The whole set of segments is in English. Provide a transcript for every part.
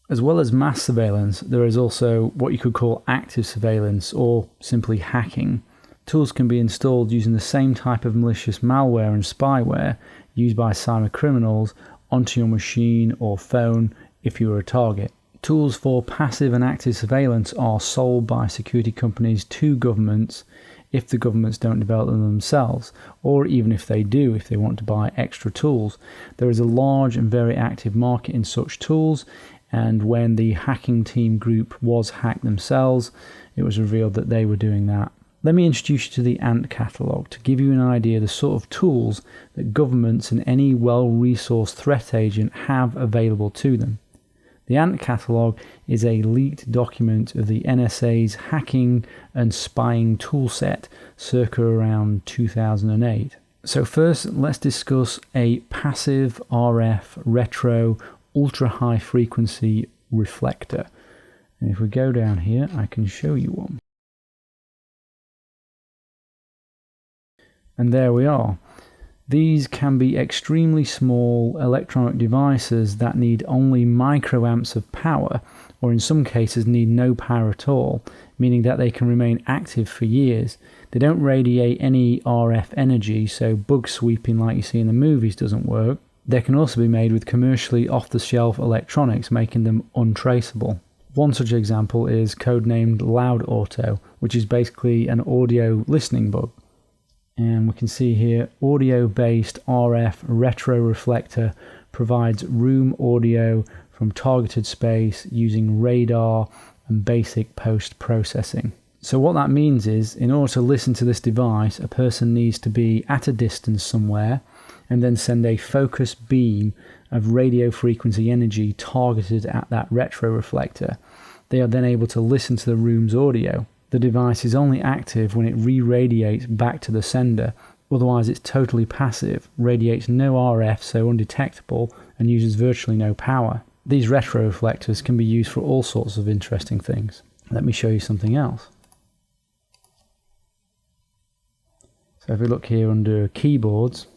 As well as mass surveillance, there is also what you could call active surveillance or simply hacking. Tools can be installed using the same type of malicious malware and spyware used by cybercriminals onto your machine or phone if you are a target. Tools for passive and active surveillance are sold by security companies to governments if the governments don't develop them themselves, or even if they do, if they want to buy extra tools. There is a large and very active market in such tools, and when the hacking team group was hacked themselves, it was revealed that they were doing that. Let me introduce you to the ANT catalogue to give you an idea of the sort of tools that governments and any well-resourced threat agent have available to them. The ANT catalogue is a leaked document of the NSA's hacking and spying toolset circa around 2008. So first, let's discuss a passive RF retro ultra-high frequency reflector. And if we go down here, I can show you one. And there we are. These can be extremely small electronic devices that need only microamps of power, or in some cases need no power at all, meaning that they can remain active for years. They don't radiate any RF energy, so bug sweeping like you see in the movies doesn't work. They can also be made with commercially off-the-shelf electronics, making them untraceable. One such example is codenamed Loud Auto, which is basically an audio listening bug. And we can see here, audio-based RF retro reflector provides room audio from targeted space using radar and basic post-processing. So what that means is, in order to listen to this device, a person needs to be at a distance somewhere and then send a focused beam of radio frequency energy targeted at that retro reflector. They are then able to listen to the room's audio. The device is only active when it re-radiates back to the sender, otherwise it's totally passive, radiates no RF, so undetectable, and uses virtually no power. These retro reflectors can be used for all sorts of interesting things. Let me show you something else. So if we look here under keyboards,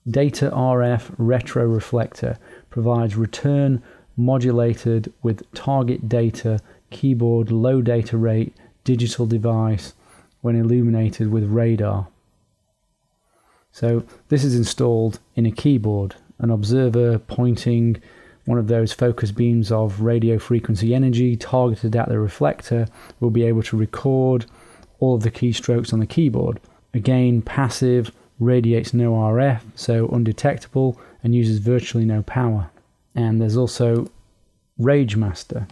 Data RF retro reflector provides return modulated with target data keyboard low data rate digital device when illuminated with radar. So this is installed in a keyboard. An observer pointing one of those focus beams of radio frequency energy targeted at the reflector will be able to record all of the keystrokes on the keyboard. Again, passive, radiates no RF, so undetectable, and uses virtually no power. And there's also RageMaster.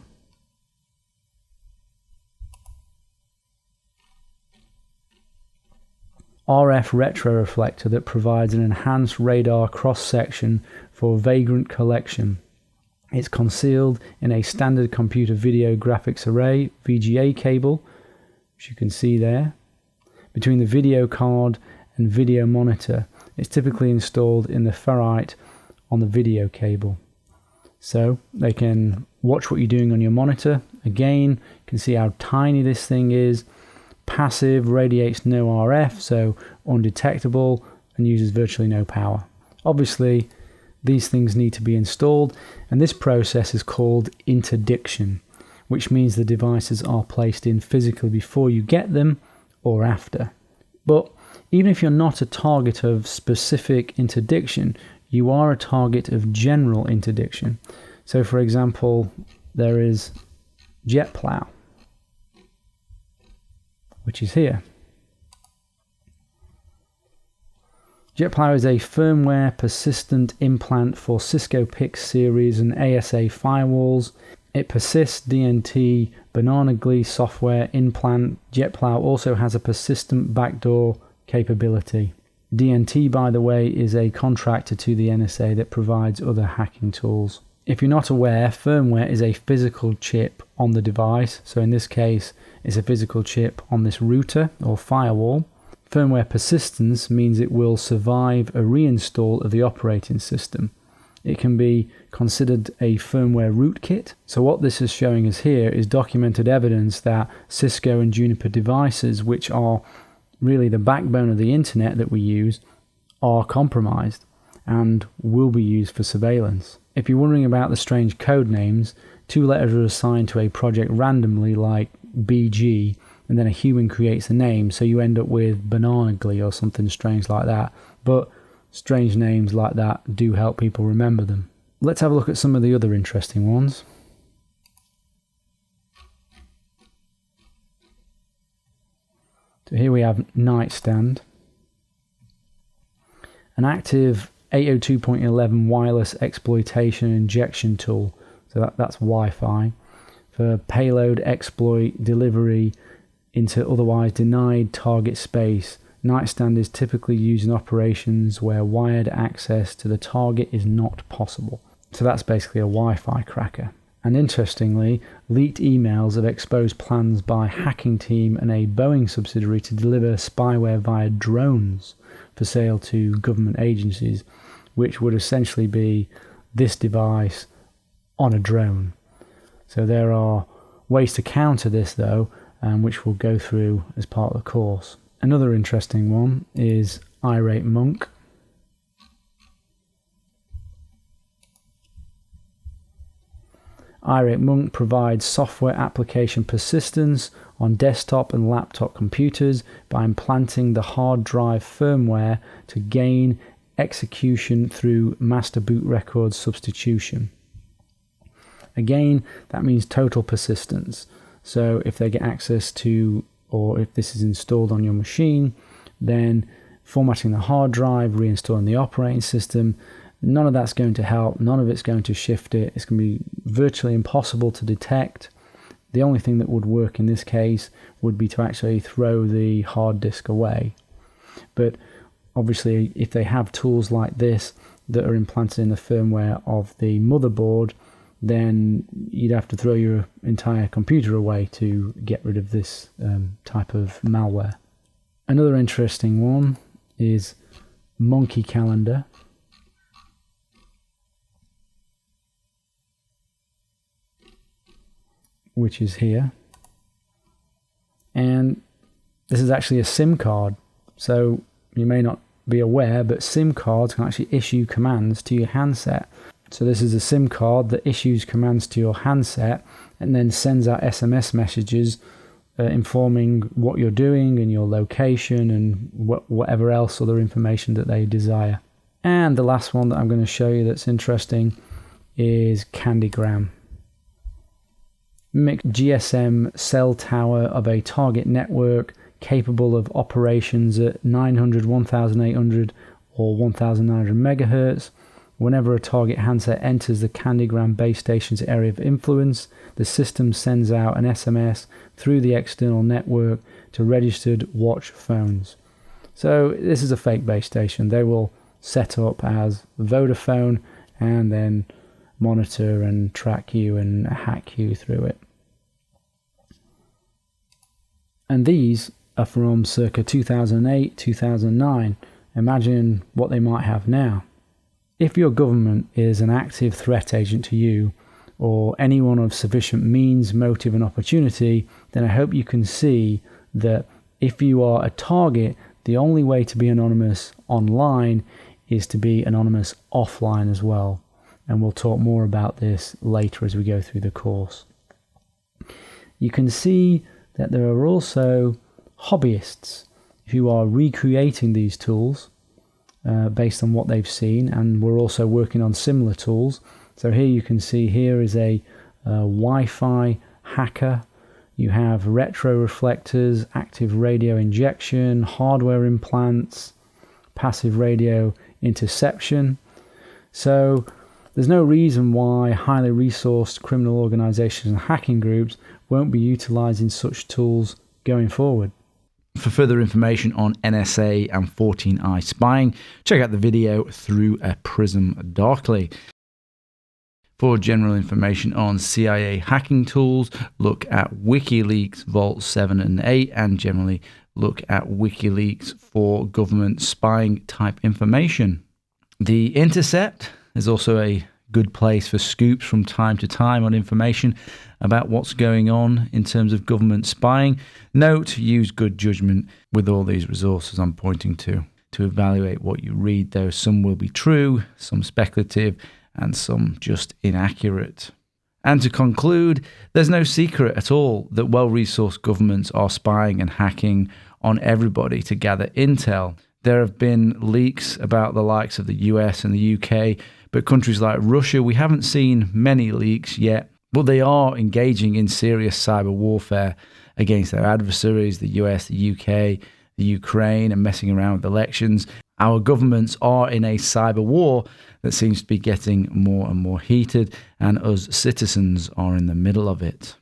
RF retro reflector that provides an enhanced radar cross-section for vagrant collection. It's concealed in a standard computer video graphics array VGA cable, which you can see there, between the video card and video monitor. It's typically installed in the ferrite on the video cable. So they can watch what you're doing on your monitor. Again, you can see how tiny this thing is. Passive, radiates no RF, so undetectable, and uses virtually no power. Obviously, these things need to be installed, and this process is called interdiction, which means the devices are placed in physically before you get them or after. But even if you're not a target of specific interdiction, you are a target of general interdiction. So for example, there is JetPlow, which is here. JetPlow is a firmware persistent implant for Cisco PIX series and ASA firewalls. It persists DNT Banana GLI software implant. JetPlow also has a persistent backdoor capability. DNT, by the way, is a contractor to the NSA that provides other hacking tools. If you're not aware, firmware is a physical chip on the device. So in this case, it's a physical chip on this router or firewall. Firmware persistence means it will survive a reinstall of the operating system. It can be considered a firmware rootkit. So what this is showing us here is documented evidence that Cisco and Juniper devices, which are really the backbone of the internet that we use, are compromised. and will be used for surveillance. If you're wondering about the strange code names, 2 letters are assigned to a project randomly, like BG, and then a human creates a name, so you end up with Bananagly or something strange like that. But strange names like that do help people remember them. Let's have a look at some of the other interesting ones. So here we have Nightstand, an active 802.11 wireless exploitation injection tool. So that's Wi-Fi for payload exploit delivery into otherwise denied target space. Nightstand is typically used in operations where wired access to the target is not possible. So that's basically a Wi-Fi cracker. And interestingly, leaked emails have exposed plans by Hacking Team and a Boeing subsidiary to deliver spyware via drones for sale to government agencies, which would essentially be this device on a drone. So there are ways to counter this though, which we'll go through as part of the course. Another interesting one is Irate Monk. Irate Monk provides software application persistence on desktop and laptop computers by implanting the hard drive firmware to gain execution through master boot record substitution. Again, that means total persistence. So if they get access to, or if this is installed on your machine, then formatting the hard drive, reinstalling the operating system, none of that's going to help. None of it's going to shift it. It's going to be virtually impossible to detect. The only thing that would work in this case would be to actually throw the hard disk away. But obviously, if they have tools like this that are implanted in the firmware of the motherboard, then you'd have to throw your entire computer away to get rid of this type of malware. Another interesting one is Monkey Calendar. Which is here. And this is actually a SIM card. So you may not be aware, but SIM cards can actually issue commands to your handset. So this is a SIM card that issues commands to your handset and then sends out SMS messages informing what you're doing and your location and whatever else other information that they desire. And the last one that I'm going to show you that's interesting is Candygram. Mixed GSM cell tower of a target network capable of operations at 900, 1800 or 1900 megahertz. Whenever a target handset enters the Candygram base station's area of influence, the system sends out an SMS through the external network to registered watch phones. So this is a fake base station. They will set up as Vodafone and then monitor and track you and hack you through it. And these are from circa 2008, 2009. Imagine what they might have now. If your government is an active threat agent to you, or anyone of sufficient means, motive and opportunity, then I hope you can see that if you are a target, the only way to be anonymous online is to be anonymous offline as well. And we'll talk more about this later as we go through the course. You can see that there are also hobbyists who are recreating these tools based on what they've seen, and we're also working on similar tools. So here you can see here is a Wi-Fi hacker. You have retro reflectors, active radio injection, hardware implants, passive radio interception. So there's no reason why highly resourced criminal organizations and hacking groups won't be utilizing such tools going forward. For further information on NSA and 14i spying, check out the video Through a Prism Darkly. For general information on CIA hacking tools, look at WikiLeaks Vault 7 and 8, and generally look at WikiLeaks for government spying type information. The Intercept is also a good place for scoops from time to time on information about what's going on in terms of government spying. Note, use good judgment with all these resources I'm pointing to. to evaluate what you read, though. Some will be true, some speculative, and some just inaccurate. And to conclude, there's no secret at all that well-resourced governments are spying and hacking on everybody to gather intel. There have been leaks about the likes of the US and the UK, but countries like Russia, we haven't seen many leaks yet, but they are engaging in serious cyber warfare against their adversaries, the US, the UK, the Ukraine, and messing around with elections. Our governments are in a cyber war that seems to be getting more and more heated, and us citizens are in the middle of it.